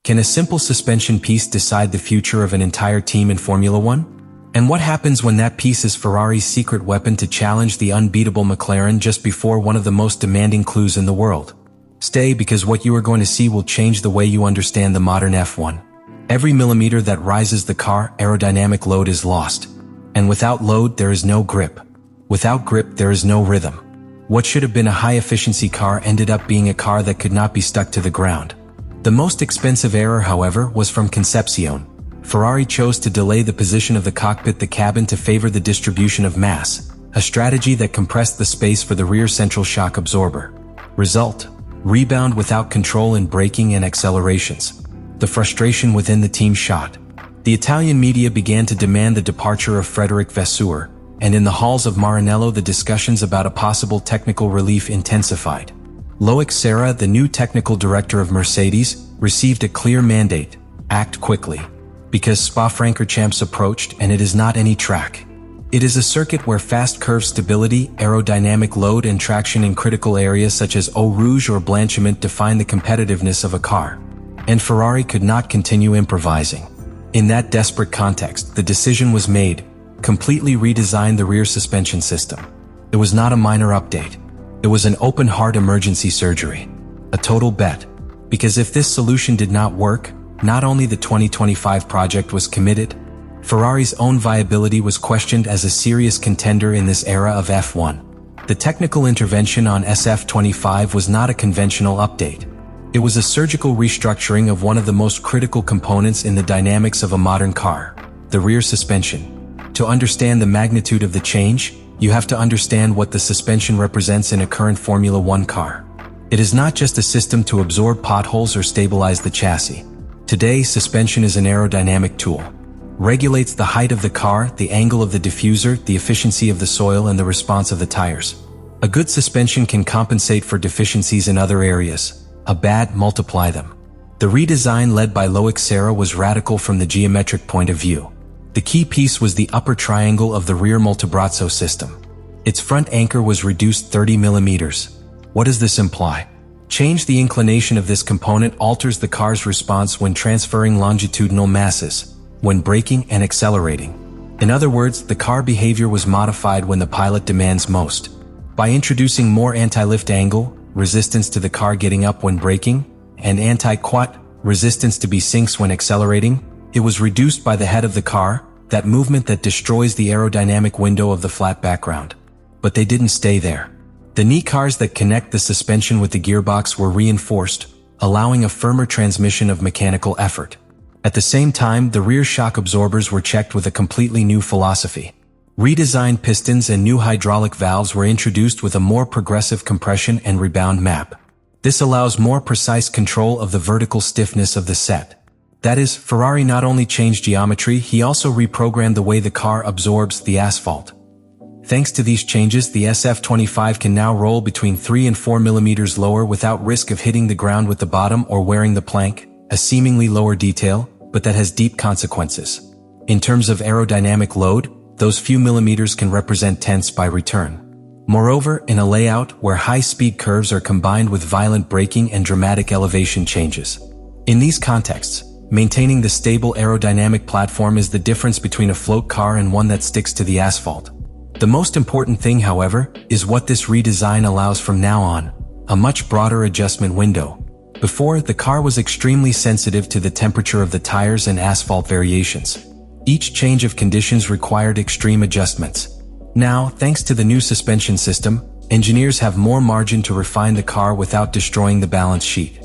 Can a simple suspension piece decide the future of an entire team in Formula One? And what happens when that piece is Ferrari's secret weapon to challenge the unbeatable McLaren just before one of the most demanding clues in the world? Stay, because what you are going to see will change the way you understand the modern F1. Every millimeter that rises the car, aerodynamic load is lost. And without load, there is no grip. Without grip, there is no rhythm. What should have been a high-efficiency car ended up being a car that could not be stuck to the ground. The most expensive error, however, was from Concepcion. Ferrari chose to delay the position of the cockpit, the cabin, to favor the distribution of mass, a strategy that compressed the space for the rear central shock absorber. Result: rebound without control in braking and accelerations. The frustration within the team shot. The Italian media began to demand the departure of Frédéric Vasseur, and in the halls of Maranello the discussions about a possible technical relief intensified. Loic Serra, the new technical director of Mercedes, received a clear mandate: act quickly. Because Spa-Francorchamps approached, and it is not any track. It is a circuit where fast curve stability, aerodynamic load and traction in critical areas such as Eau Rouge or Blanchiment define the competitiveness of a car. And Ferrari could not continue improvising. In that desperate context, the decision was made: completely redesign the rear suspension system. It was not a minor update. It was an open-heart emergency surgery. A total bet. Because if this solution did not work, not only the 2025 project was committed, Ferrari's own viability was questioned as a serious contender in this era of F1. The technical intervention on SF-25 was not a conventional update. It was a surgical restructuring of one of the most critical components in the dynamics of a modern car: the rear suspension. To understand the magnitude of the change, you have to understand what the suspension represents in a current Formula One car. It is not just a system to absorb potholes or stabilize the chassis. Today, suspension is an aerodynamic tool. Regulates the height of the car, the angle of the diffuser, the efficiency of the soil, and the response of the tires. A good suspension can compensate for deficiencies in other areas. A bad, multiply them. The redesign led by Loic Serra was radical from the geometric point of view. The key piece was the upper triangle of the rear multibrazzo system. Its front anchor was reduced 30 millimeters. What does this imply? Change the inclination of this component alters the car's response when transferring longitudinal masses, when braking and accelerating. In other words, the car behavior was modified when the pilot demands most. By introducing more anti-lift angle, resistance to the car getting up when braking, and anti-quat, resistance to be sinks when accelerating, it was reduced by the head of the car, that movement that destroys the aerodynamic window of the flat background. But they didn't stay there. The knee cars that connect the suspension with the gearbox were reinforced, allowing a firmer transmission of mechanical effort. At the same time, the rear shock absorbers were checked with a completely new philosophy. Redesigned pistons and new hydraulic valves were introduced with a more progressive compression and rebound map. This allows more precise control of the vertical stiffness of the set. That is, Ferrari not only changed geometry, he also reprogrammed the way the car absorbs the asphalt. Thanks to these changes, the SF-25 can now roll between 3 and 4 millimeters lower without risk of hitting the ground with the bottom or wearing the plank, a seemingly lower detail, but that has deep consequences. In terms of aerodynamic load, those few millimeters can represent tenths by return. Moreover, in a layout where high-speed curves are combined with violent braking and dramatic elevation changes. In these contexts, maintaining the stable aerodynamic platform is the difference between a float car and one that sticks to the asphalt. The most important thing, however, is what this redesign allows from now on: a much broader adjustment window. Before, the car was extremely sensitive to the temperature of the tires and asphalt variations. Each change of conditions required extreme adjustments. Now, thanks to the new suspension system, engineers have more margin to refine the car without destroying the balance sheet.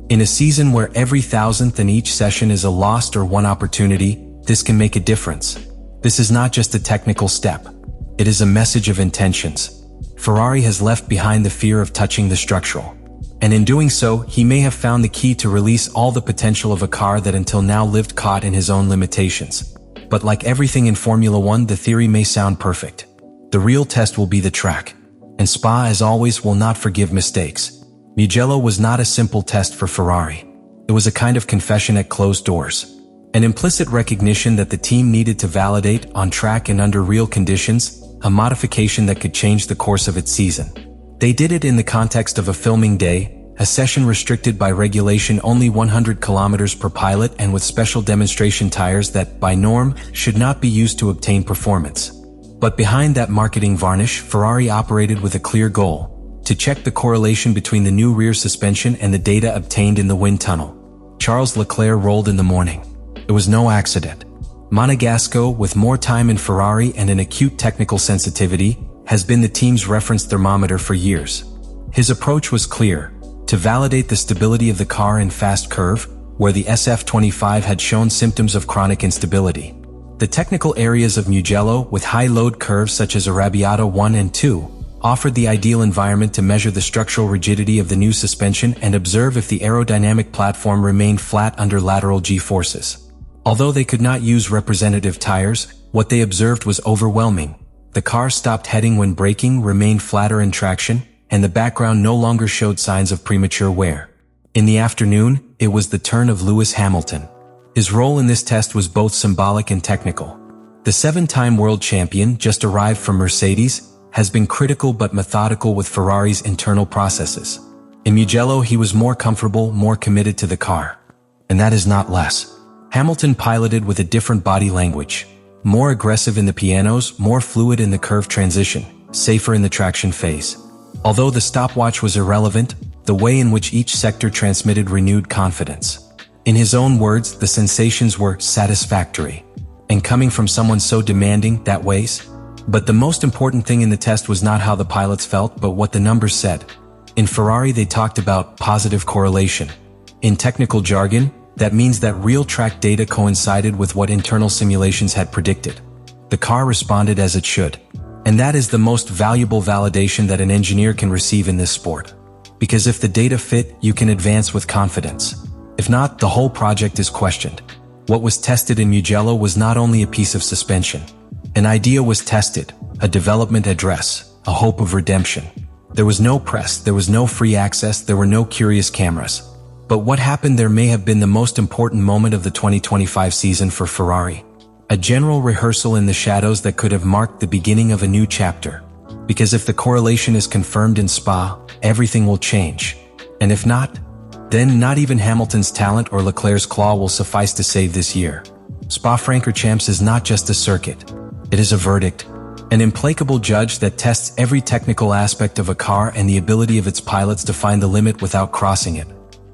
In a season where every thousandth in each session is a lost or won opportunity, this can make a difference. This is not just a technical step. It is a message of intentions. Ferrari has left behind the fear of touching the structural. And in doing so, he may have found the key to release all the potential of a car that until now lived caught in his own limitations. But like everything in Formula One, the theory may sound perfect. The real test will be the track. And Spa, as always, will not forgive mistakes. Mugello was not a simple test for Ferrari. It was a kind of confession at closed doors. An implicit recognition that the team needed to validate, on track and under real conditions, a modification that could change the course of its season. They did it in the context of a filming day, a session restricted by regulation only 100 kilometers per pilot and with special demonstration tires that, by norm, should not be used to obtain performance. But behind that marketing varnish, Ferrari operated with a clear goal: to check the correlation between the new rear suspension and the data obtained in the wind tunnel. Charles Leclerc rolled in the morning. It was no accident. Monegasco, with more time in Ferrari and an acute technical sensitivity, has been the team's reference thermometer for years. His approach was clear: to validate the stability of the car in fast curve, where the SF-25 had shown symptoms of chronic instability. The technical areas of Mugello, with high load curves such as Arrabbiata 1 and 2, offered the ideal environment to measure the structural rigidity of the new suspension and observe if the aerodynamic platform remained flat under lateral G-forces. Although they could not use representative tires, what they observed was overwhelming. The car stopped heading when braking, remained flatter in traction, and the background no longer showed signs of premature wear. In the afternoon, it was the turn of Lewis Hamilton. His role in this test was both symbolic and technical. The 7-time world champion, just arrived from Mercedes, has been critical but methodical with Ferrari's internal processes. In Mugello, he was more comfortable, more committed to the car. And that is not less. Hamilton piloted with a different body language. More aggressive in the pianos, more fluid in the curve transition, safer in the traction phase. Although the stopwatch was irrelevant, the way in which each sector transmitted renewed confidence. In his own words, the sensations were satisfactory. And coming from someone so demanding, that weighs. But the most important thing in the test was not how the pilots felt, but what the numbers said. In Ferrari, they talked about positive correlation. In technical jargon, that means that real track data coincided with what internal simulations had predicted. The car responded as it should. And that is the most valuable validation that an engineer can receive in this sport. Because if the data fit, you can advance with confidence. If not, the whole project is questioned. What was tested in Mugello was not only a piece of suspension. An idea was tested, a development address, a hope of redemption. There was no press, there was no free access, there were no curious cameras. But what happened there may have been the most important moment of the 2025 season for Ferrari. A general rehearsal in the shadows that could have marked the beginning of a new chapter. Because if the correlation is confirmed in Spa, everything will change. And if not, then not even Hamilton's talent or Leclerc's claw will suffice to save this year. Spa-Francorchamps is not just a circuit. It is a verdict. An implacable judge that tests every technical aspect of a car and the ability of its pilots to find the limit without crossing it.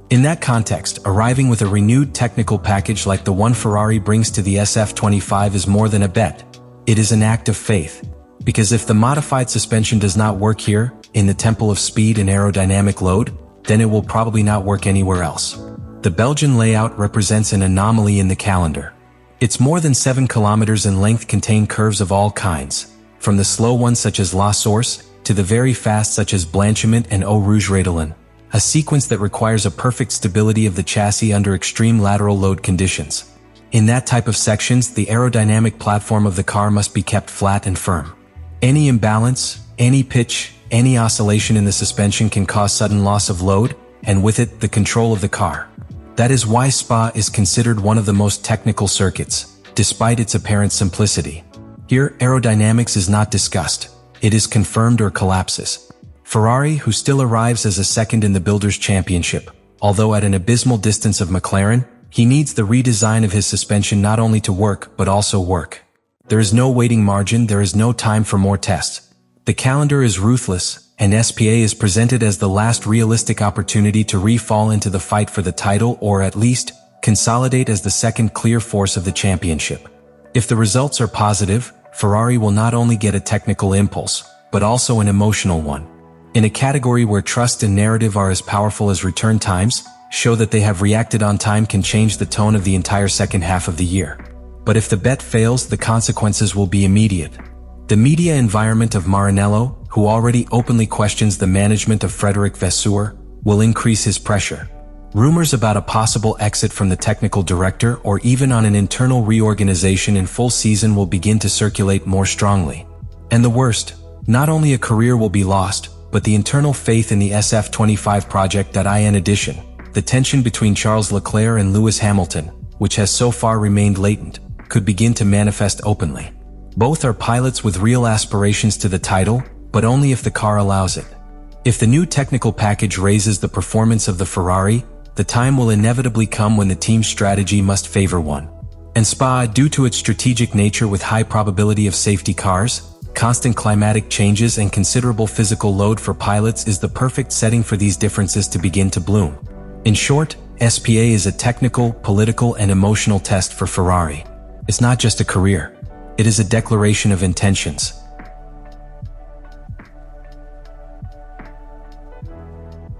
In that context, arriving with a renewed technical package like the one Ferrari brings to the SF-25 is more than a bet. It is an act of faith. Because if the modified suspension does not work here, in the temple of speed and aerodynamic load, then it will probably not work anywhere else. The Belgian layout represents an anomaly in the calendar. Its more than 7 kilometers in length contain curves of all kinds, from the slow ones such as La Source, to the very fast such as Blanchiment and Eau Rouge Radolin. A sequence that requires a perfect stability of the chassis under extreme lateral load conditions. In that type of sections, the aerodynamic platform of the car must be kept flat and firm. Any imbalance, any pitch, any oscillation in the suspension can cause sudden loss of load, and with it, the control of the car. That is why Spa is considered one of the most technical circuits, despite its apparent simplicity. Here, aerodynamics is not discussed. It is confirmed or collapses. Ferrari, who still arrives as a second in the Builders' Championship, although at an abysmal distance of McLaren, he needs the redesign of his suspension not only to work, but also work. There is no waiting margin, there is no time for more tests. The calendar is ruthless, and SPA is presented as the last realistic opportunity to re-fall into the fight for the title or at least, consolidate as the second clear force of the championship. If the results are positive, Ferrari will not only get a technical impulse, but also an emotional one. In a category where trust and narrative are as powerful as return times, show that they have reacted on time can change the tone of the entire second half of the year. But if the bet fails, the consequences will be immediate. The media environment of Maranello, who already openly questions the management of Frédéric Vasseur, will increase his pressure. Rumors about a possible exit from the technical director or even on an internal reorganization in full season will begin to circulate more strongly. And the worst, not only a career will be lost, but the internal faith in the SF-25 project. In addition, the tension between Charles Leclerc and Lewis Hamilton, which has so far remained latent, could begin to manifest openly. Both are pilots with real aspirations to the title, but only if the car allows it. If the new technical package raises the performance of the Ferrari, the time will inevitably come when the team's strategy must favor one. And Spa, due to its strategic nature with high probability of safety cars, constant climatic changes and considerable physical load for pilots, is the perfect setting for these differences to begin to bloom. In short, SPA is a technical, political, and emotional test for Ferrari. It's not just a career. It is a declaration of intentions.